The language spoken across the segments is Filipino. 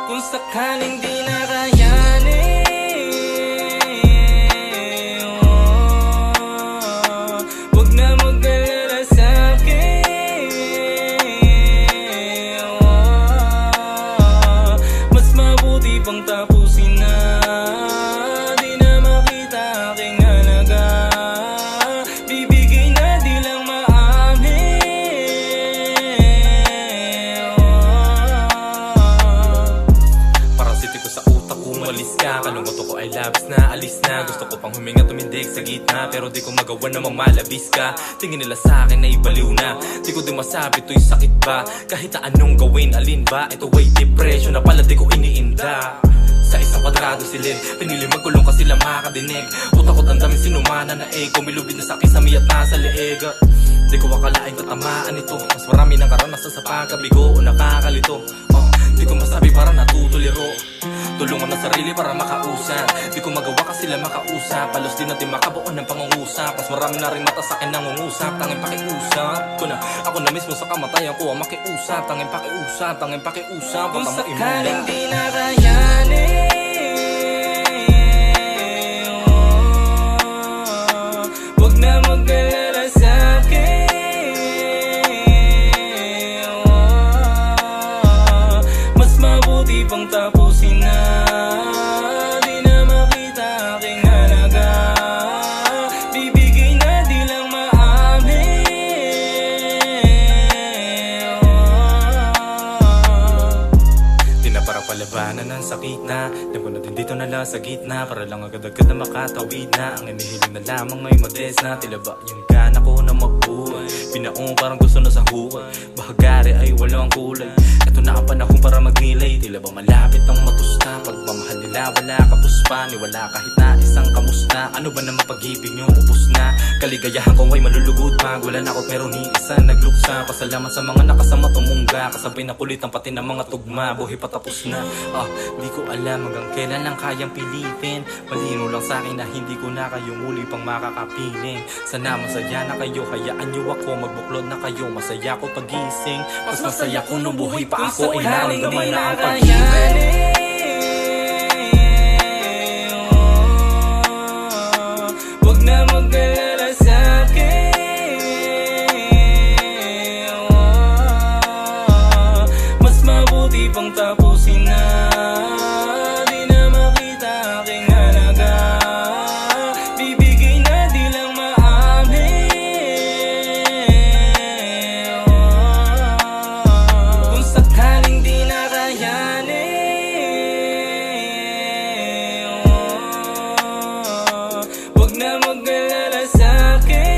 Kung sakaling di na kayanin, wag na mag-alala sa'kin. Mas mabuti pang tapusin na, di na makita aking halaga. Bibigay na di lang umalis ka, kalungkot ko ay labis na, alis na. Gusto ko pang huminga, tumindig sa gitna, pero di ko magawa namang malabis ka. Tingin nila sa akin na ibaliw na, di ko din masabi to'y sakit ba. Kahit na anong gawin, alin ba, ito ay depression na pala di ko iniinda. Sa isang kwadrado silid, pinili magkulong kasi lang makadinig. Utakot ang daming sinumana na kumilubid na sa akin sa miyat na sa leeg. Di ko akalaing tatamaan ito, mas marami ng karanasan sa pagkabigo o nakakalito. Di ko masabi para natutuliro, tulungan na sarili para makausap. Di ko magawa kasi lang makausap, halos di natin makabuo ng pangungusap. Mas marami na rin mata sa akin nangungusap, tanging pakiusap ko na. Ako na mismo sa kamatayan ko ang makiusap, tanging pakiusap, tanging pakiusap. Kung sakaling di na kayanin, wag na mag-alala sa'kin. Mabuti pang tapusin na, di na makita aking halaga. Bibigay na di lang maamin. Di na para palabanan ng sakit na, di mo na din dito na lang sa gitna, para lang agad-agad na makatawid na. Ang inihiling na lamang ay modest na, tila ba yung gana ko na magbuhay. Pinaong parang gusto na sa huwag, bahagari ay walang kulay. Ito na ang panahon para magnilay, tila ba malapit ang matusta. Pagmamahal nila wala kapuspa, ni wala kahit na isang kamusta. Ano ba naman pag-ibig nyo, upos na. Kaligayahan ko ay malulugod pag wala na ako't meron isa nagluksa. Pasalamat sa mga nakasama tumungga, kasabay na kulitan pati ng mga tugma. Buhay patapos na, di ko alam hanggang kailan lang kayang pilitin. Malino lang sa akin na hindi ko na kayo muli pang makakapiling. Sana masaya na kayo, hayaan nyo ako magbuklod na kayo. Masaya ko pagising, mas masaya ko nung buhay pa ako ay naramdaman na ang pag-ibig. Wag na mag-alala sa'kin, mas mabuti pang tapusin na, di na makita aking halaga. Bibigay na di lang maamin. Kung sakaling di na kayanin, wag na mag-alala sa'kin.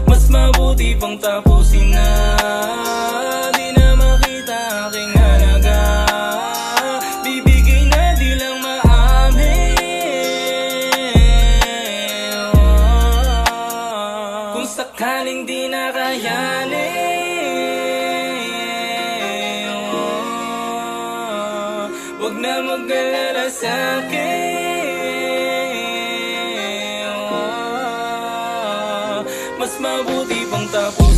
Mas mabuti pang tapusin na, di na makita aking halaga. Bibigay na di lang maamin. Kung sakaling di na kayanin, wag na mag-alala sa'kin. Mas mabuti pang tapos